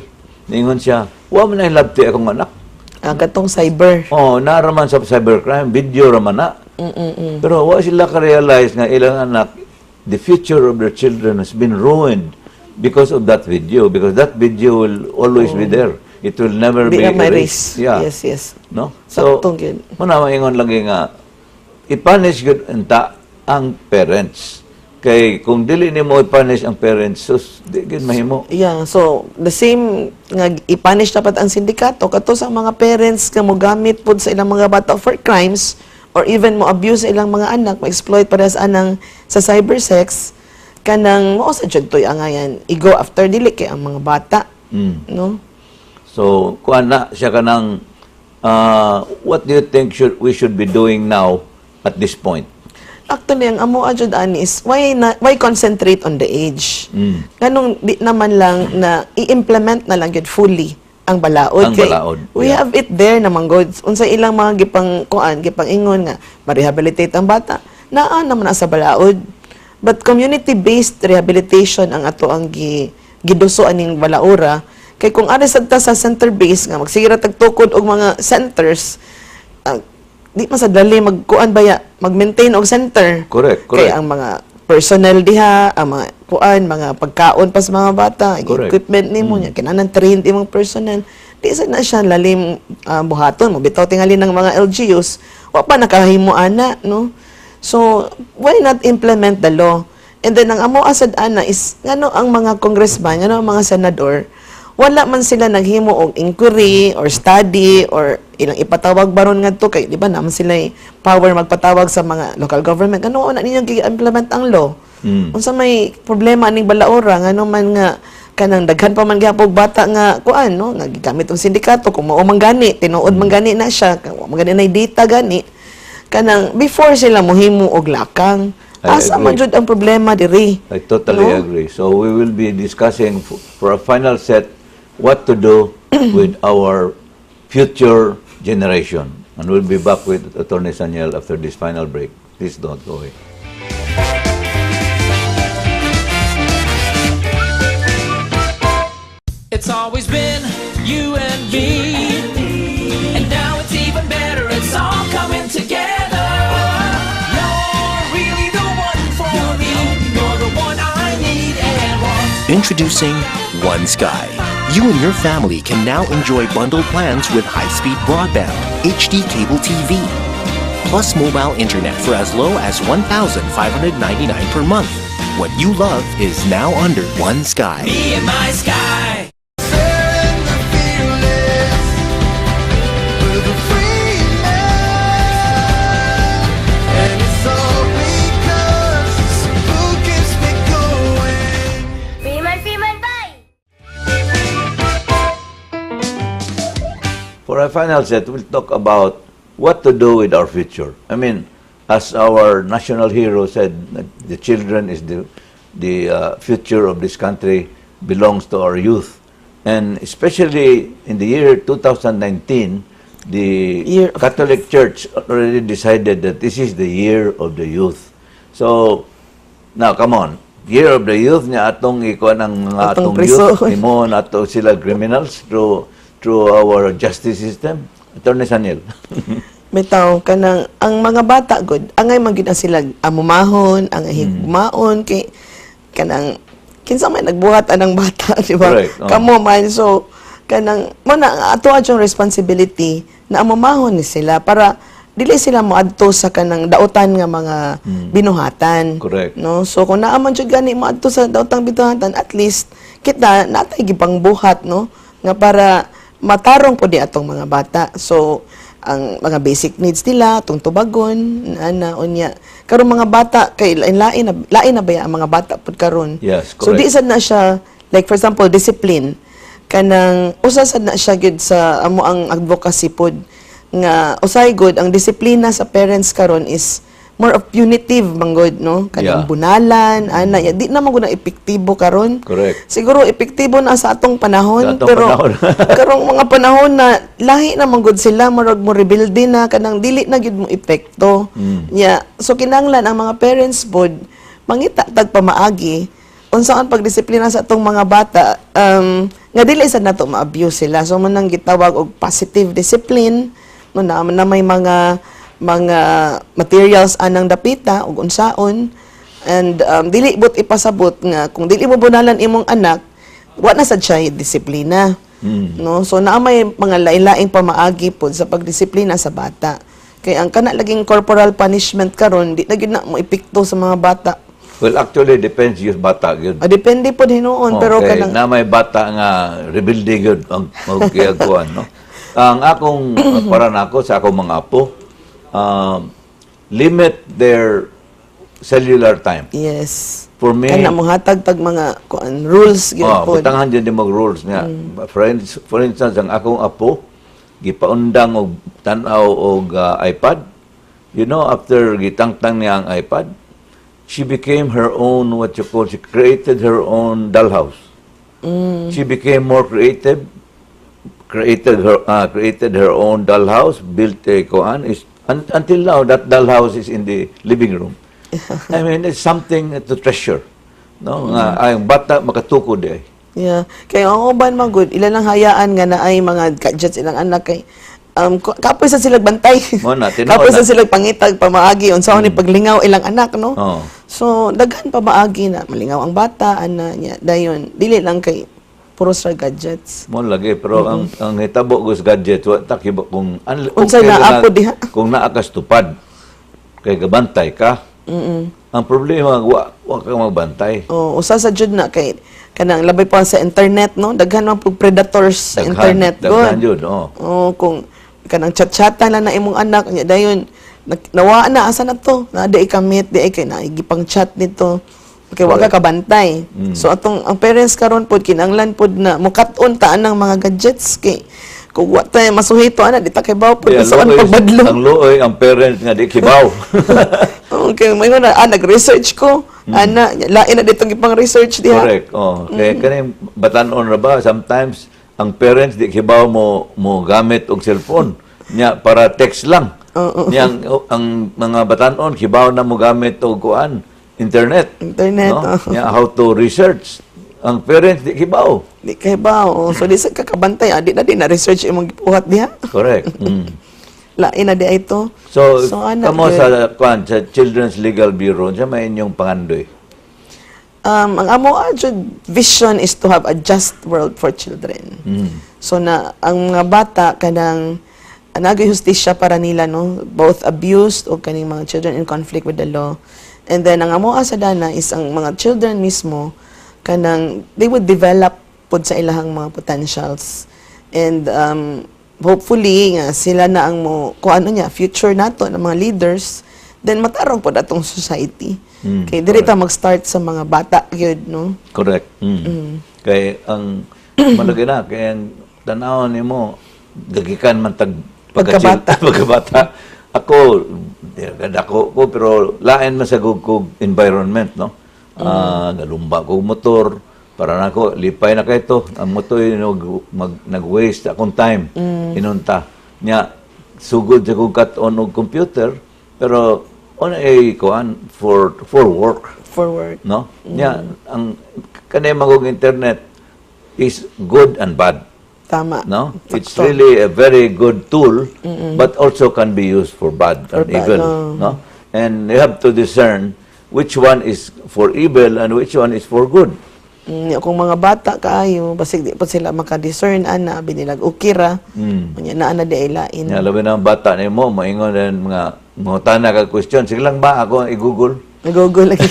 Niingon siya, wa man na ilabti akong anak. Gatong cyber. Naraman sa cybercrime, video raman na. Pero wa sila ka-realize nga ilang anak, the future of their children has been ruined because of that video. Because that video will always be there. It will never be erased. Yeah. Yes, yes. No? So, muna maingon lagi nga, i-punish yun enta ang parents. Kay kung dili nimo i-punish ang parents, sus, di gid mahimo. Yeah, so the same nga i-punish dapat ang sindikato kato sa mga parents nga mo gamit pud sa ilang mga bata for crimes or even mo abuse sa ilang mga anak, ma-exploit para sa anang sa cybersex kanang mo sa jud toy angayan i-go after dili kay ang mga bata. No? So, kuan na siya kanang what do you think we should be doing now at this point? Actually, ang amo adjud ani is why concentrate on the age? Ganong di naman lang na i-implement na lang yun fully ang balaod. Ang balaod. We have it there naman god. Unsay ilang mga gipang ingon nga ma-rehabilitate ang bata. Naa naman na sa balaod. But community-based rehabilitation ang ato ang giduso aning balaura. Kay kung ari sadta sa center-based nga magsigira tagtukod og mga centers, di masadali mag-maintain og center. Correct. Kay ang mga personnel diha, ang mga mga pagkaon pa sa mga bata, equipment nimo nya kinahanglan trained imong personnel. Di sad na siya lalim buhaton mo bitaw tingali ng mga LGUs, wa pa nakahimo ana, no? So, why not implement the law? And then ang amo asad ana is ngano ang mga congressman, ngano ang mga senador, wala man sila naghimo og inquiry or study or ilang ipatawag baron ngadto kay di ba naman sila power magpatawag sa mga local government ano na ninyong gi-implement ang law. Unsa may problema ning balaura ngano man nga kanang daghan pa man gyapon bata nga kuan no nga gigamit og sindikato kung mao man gani tinuod man gani na siya kung man gani na data gani kanang before sila mohimo og lakang asa man jud ang problema diri. I totally agree. So we will be discussing for a final set what to do with our future generation. And we'll be back with Attorney Saniel after this final break. Please don't go away. It's always been you and me, and now it's even better. It's all coming together. You're really the one for me. You're the one I need and want. Introducing One Sky. You and your family can now enjoy bundled plans with high-speed broadband, HD cable TV, plus mobile internet for as low as $1,599 per month. What you love is now under One Sky. Me and my sky. For our final set, we'll talk about what to do with our future. I mean, as our national hero said, the children is the future of this country, belongs to our youth. And especially in the year 2019, the Catholic Church already decided that this is the year of the youth. So, now, come on. Year of the youth niya atong ikuan ang mga atong youth. Imo nato sila criminals through our justice system. Attorney Saniel. Bitaw kanang ang mga bata good angay man gyud sila amumahon ang higmaon kay kanang kinsa may nagbuhat anang bata di ba kamo man so kanang mo na ato adtong responsibility na amumahon ni sila para dili sila moadto sa kanang dautan nga mga binuhatan. Correct. No so kung naa man jud gani moadto sa daotang binuhatan at least kita natay gipang buhat no nga para matarong po di atong mga bata. So, ang mga basic needs nila, itong tubagon, unya. Karon mga bata, kay lain na ba ang mga bata po karon? Yes, correct. So, di sad na siya, like for example, discipline. Kanang, usa sad na siya gud sa amo ang advocacy pod nga usay good ang disiplina sa parents karon is more of punitive manggod, no? Kanang Yeah. bunalan, ana, di na magud na epektibo karon. Correct. Siguro epektibo na sa atong panahon, Sa atong pero panahon. karong mga panahon na lahi na manggod sila, marag mo rebuild na kanang dili na gyud mo epekto. Yeah. So kinahanglan ang mga parents pod mangita tag pamaagi unsaon pagdisiplina sa atong mga bata, nga dili sad nato ma-abuse sila. So man nang gitawag og positive discipline, no, na may mga materials anang dapita ug unsaon, and dili but ipasabot nga kung dili mo bunalan imong anak, wa na sad siya disiplina. No, so naa may mga lain-laing pamaagi pod sa pagdisiplina sa bata. Kay ang kana laging corporal punishment karon di na gyud na mo epekto sa mga bata. Well, actually, depends yung bata. Yun. Depende po hinuon, pero Okay, kanang na may bata nga rebuilding yun ang magkiyagkuhan, no? Ang akong, para na ako, sa akong mga apo, limit their cellular time. yes. For me, Kana mo hatag tag mga rules gyud po. butangan dyan yung mag-rules nga. For instance, ang akong apo, gipaundang og tanaw og iPad. You know, after gitangtang niya ang iPad, she became her own, what you call, she created her own dollhouse. She became more creative, created her own dollhouse, built a koan. Until now, that dollhouse is in the living room. I mean, it's something to treasure. No? Nga, ang bata makatukod eh. Yeah. Kaya ang uban man good, ilan lang hayaan nga na ay mga gadgets ilang anak kay kapoy sa sila bantay. Mo na, tinuod Kapoy sa na. sila pangitag pamaagi unsaon ni paglingaw ilang anak, no? Oo. So daghan pamaagi na malingaw ang bata ana nya dayon dili lang kay puro sa gadgets. Mo lagi, pero ang hitabo gus gadget, wa ta kiba kung Unsay naa po diha? Kung naa ka stupad, kay gabantay ka. Ang problema, wa ka magbantay. Oh, usa sa jud na kay kanang labay pa sa internet, no? Daghan man pug predators sa internet Daghan good. yun, oo. Oh, kung kanang chat-chatan lang na imong anak nya dayon nawa na asa na to na di kamit di kay naigipang chat nito kay wa ka kabantay. So atong ang parents karon pod kinanglan pod na mukat-on ta anang mga gadgets kay kung wa tay masuhito ana di ta kay baw pod Yeah, sa ang pagbadlong. luoy, ang parents nga di kibaw. Okay, may na nag-research ko ana lain na ditong ipang research diha. Correct. Oh, kaya kaning batanon ra ba sometimes ang parents di kibaw mo gamit og cellphone nya para text lang. Nya ang mga batanon kibaw na mo gamit og kuan internet. Internet, No? Nya how to research. Ang parents di kibaw. Di kay ba? So, di sa kakabantay. Di na research imong gipuhat diha. Correct. Lain na di ito. So, ana, kamo yun. sa Children's Legal Bureau, sa may inyong pangandoy. Ang amo vision is to have a just world for children. So, na ang mga bata, kanang nagay hustisya para nila, no? Both abused o kaning mga children in conflict with the law. And then, ang amo sa dana is ang mga children mismo, kanang they would develop pod sa ilahang mga potentials, and hopefully nga sila na ang mo kung ano niya future nato ng mga leaders, then matarong pod atong society. Kay diri ta mag-start sa mga bata gyud, no? Correct. Kay ang malagi na kay ang tanaw nimo gagikan man tag Pagkabata. pagkabata. Ako ko pero lain man sa gugkog environment, no? Nalumba ko motor para nako lipay na kay to ang motor nag-waste akong time inunta nya sugod sa kog kat-on og computer pero on a kuan for work, Forward. no? Nya ang kanay magog internet is good and bad, Tama. no? It's Sakto. really a very good tool but also can be used for bad For and bad, evil, no? And you have to discern which one is for evil and which one is for good. Kung mga bata kaayo, basig di pa sila maka-discern ana binilag ukira. Nya naa na di ay lain. Nya labi na ang bata nimo maingon din mga tana ka question, sige lang ba ako i-google? Nag-google lagi.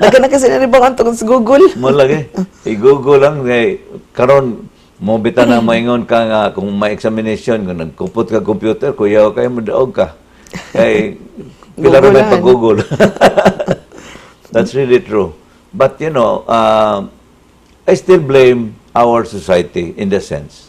Nagka na kasi naribang antong sa Google. Mo lagi. I-google lang kay karon mo bita na maingon ka nga kung may examination kung nagkumput ka computer kuyaw kay mo daog ka. Kay pila ra may Googlean. pag-google. That's really true. But you know, I still blame our society in the sense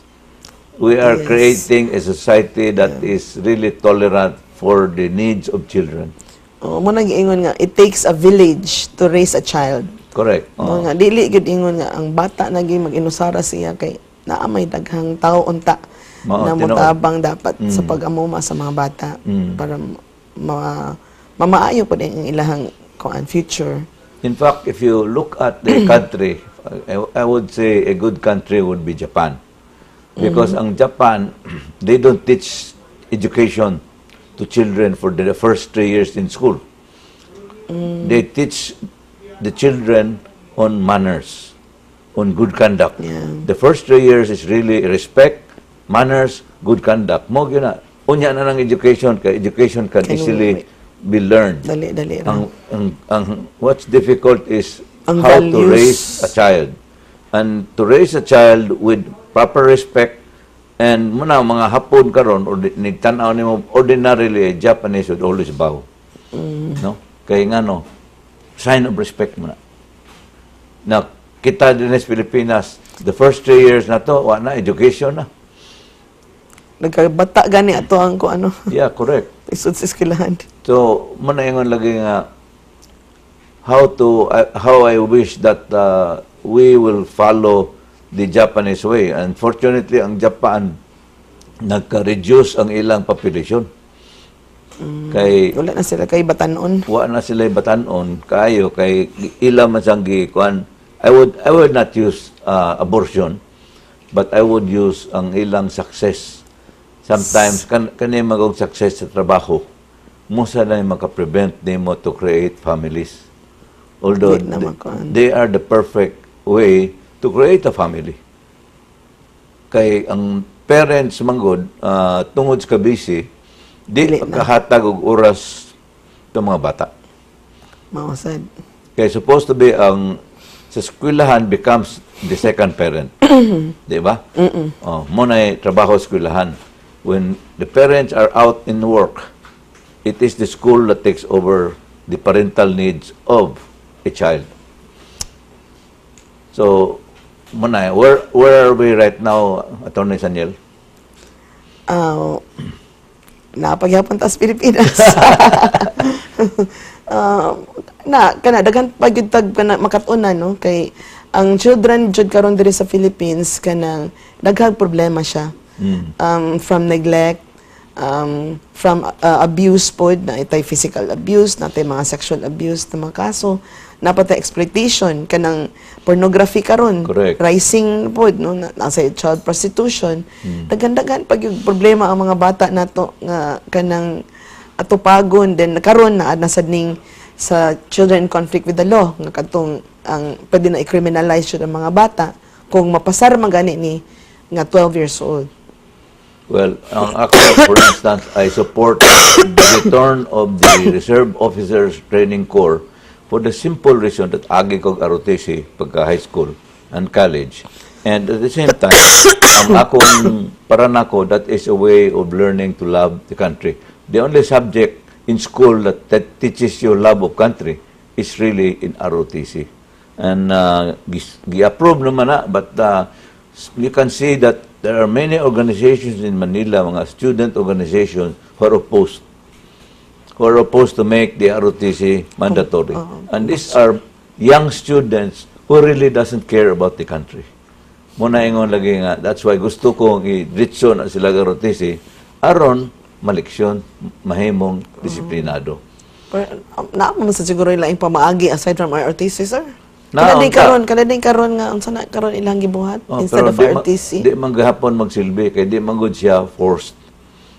we are Yes. creating a society that is really tolerant for the needs of children. mo nang ingon nga it takes a village to raise a child. Correct. Mo nga dili gyud ingon nga ang bata naging mag-inusara siya kay naa may daghang tao unta na motabang dapat sa pag-amuma sa mga bata para mamaayo po din ang ilahang future. In fact, if you look at the country, I would say a good country would be Japan. Because ang Japan, they don't teach education to children for the first 3 years in school. They teach the children on manners, on good conduct. Yeah. The first 3 years is really respect, manners, good conduct. Mo yun na. Unya na ng education, kay education can easily be learned. Dali What's difficult is ang how values. to raise a child. And to raise a child with proper respect, and muna mga hapon karon or nitanaw nimo ordinarily a Japanese would always bow. No? Kay nga no, sign of respect muna. Na kita din sa Pilipinas, the first 3 years na to, na education na. Nagkabata gani ato ang ko ano. Yeah, correct. Isod sa eskwelahan. So, muna ingon lagi nga how I wish that we will follow the Japanese way. Unfortunately, ang Japan nagka-reduce ang ilang population. Kay Wala na sila kay batanon. wa na sila batanon kayo kay ilang man sang kuan. I would not use abortion, but I would use ang ilang success. Sometimes kani magog success sa trabaho, musa na maka-prevent nimo to create families. Although they are the perfect way to create a family. Kay ang parents manggod tungod sa busy, di kahatag og oras sa mga bata. Mausad. Kaya supposed to be ang sa eskwelahan becomes the second parent. Di ba? Mo na trabaho sa eskwelahan. When the parents are out in work, it is the school that takes over the parental needs of a child. So, muna, where are we right now, Attorney Saniel? Napagyapon ta sa Pilipinas. Daghan pagyud tag makatunan no kay ang children jud karon diri sa Philippines kanang daghang problema siya. From neglect, from abuse pod, na itay physical abuse, natay mga sexual abuse na mga kaso, napatay exploitation, kanang pornography karon, rising pod, no, nasa child prostitution. Dagan-dagan pag yung problema ang mga bata nato nga kanang atupagon, then karon na nasad ning sa children in conflict with the law, nga katong ang pwede na i-criminalize yun ang mga bata kung mapasar magani ni nga 12 years old. Well, ako, for instance, I support the return of the Reserve Officers Training Corps for the simple reason that agi kog ROTC pagka high school and college. And at the same time, ang akong para nako, that is a way of learning to love the country. The only subject in school that teaches you love of country is really in ROTC. And gi-approve naman na, but you can see that there are many organizations in Manila, mga student organizations, who are opposed to make the ROTC mandatory. And these are young students who really doesn't care about the country. Muna ingon lagi nga, that's why gusto kong i-ditso na sila ROTC, aron maliksyon, mahimong, disiplinado. Naamo sa siguro ilang pamaagi aside from ROTC, sir? Kanaday karon nga unsa na karon ilang gibuhat instead of ROTC. Di man gahapon magsilbi kay di man gud siya forced.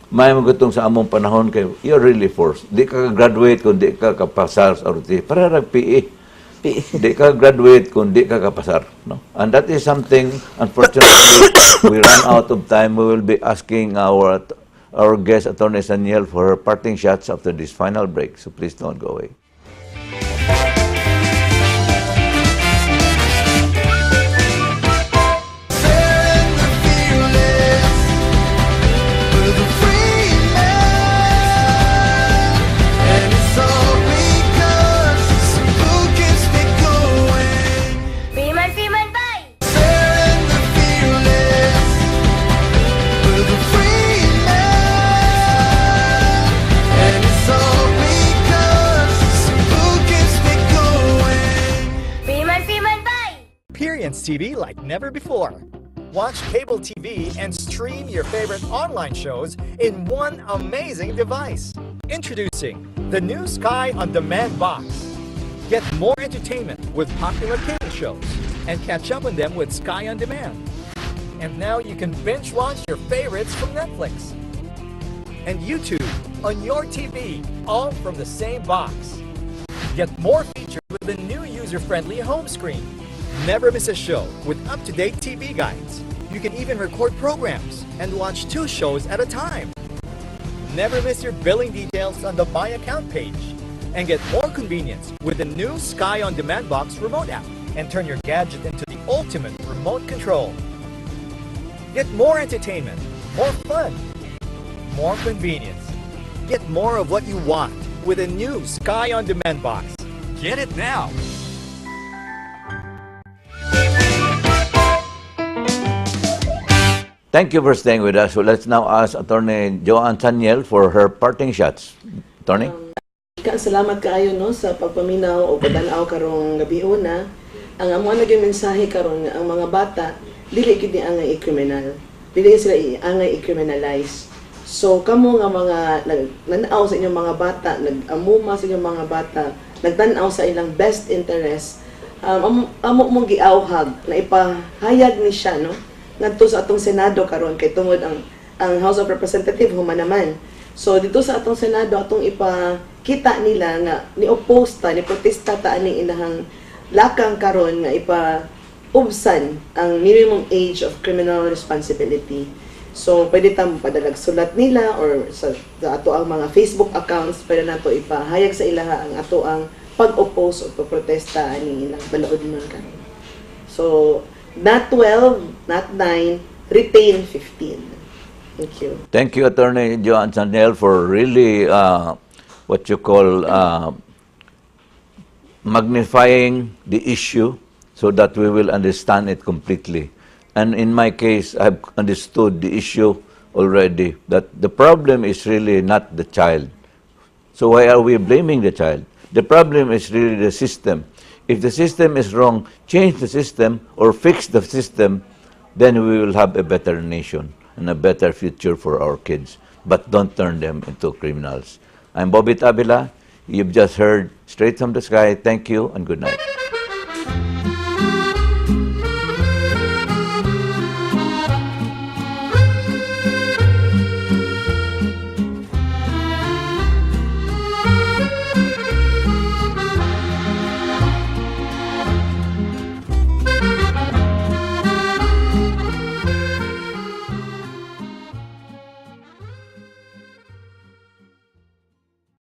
May magutong sa among panahon kay you're really forced. Di ka graduate kung di ka kapasar sa ROTC. Para rag PE. Di ka graduate kung di ka kapasar, no? And that is something unfortunately we run out of time. We will be asking our guest Attorney Saniel for her parting shots after this final break. So please don't go away. Advanced TV like never before. Watch cable TV and stream your favorite online shows in one amazing device. Introducing the new Sky On Demand box. Get more entertainment with popular cable shows and catch up on them with Sky On Demand. And now you can binge watch your favorites from Netflix and YouTube on your TV, all from the same box. Get more features with the new user-friendly home screen. Never miss a show with up-to-date TV guides. You can even record programs and watch 2 shows at a time. Never miss your billing details on the My Account page. And get more convenience with the new Sky On Demand Box remote app and turn your gadget into the ultimate remote control. Get more entertainment, more fun, more convenience. Get more of what you want with a new Sky On Demand Box. Get it now! Thank you for staying with us. So let's now ask Attorney Joan Saniel for her parting shots. Attorney? Salamat kaayo no sa pagpaminaw o pagdanaw karong gabi una. Ang amo naging mensahe karon nga ang mga bata dili gid ni angay i-criminal. Dili sila angay i-criminalize. So kamo nga mga nanaw sa inyong mga bata, nag-amuma sa inyong mga bata, nagtan-aw sa ilang best interest, amo mong giawhag na ipahayag ni siya no ngadto sa atong Senado karon kay tungod ang House of Representatives human naman. So dito sa atong Senado atong ipakita nila nga ni-oppose ta, ni-protesta ta ani inahang lakang karon nga ipa-ubsan ang minimum age of criminal responsibility. So pwede ta padalag sulat nila or sa ato ang mga Facebook accounts pwede nato ipahayag sa ilaha ang ato ang pag-oppose o pag-protesta ani ilang balaod man karon. So not 12, not 9, retain 15. Thank you. Thank you, Attorney Joan Saniel, for really what you call magnifying the issue so that we will understand it completely. And in my case, I've understood the issue already, that the problem is really not the child. So why are we blaming the child? The problem is really the system. If the system is wrong, change the system or fix the system, then we will have a better nation and a better future for our kids. But don't turn them into criminals. I'm Bobby Tabila. You've just heard Straight from the Sky. Thank you and good night.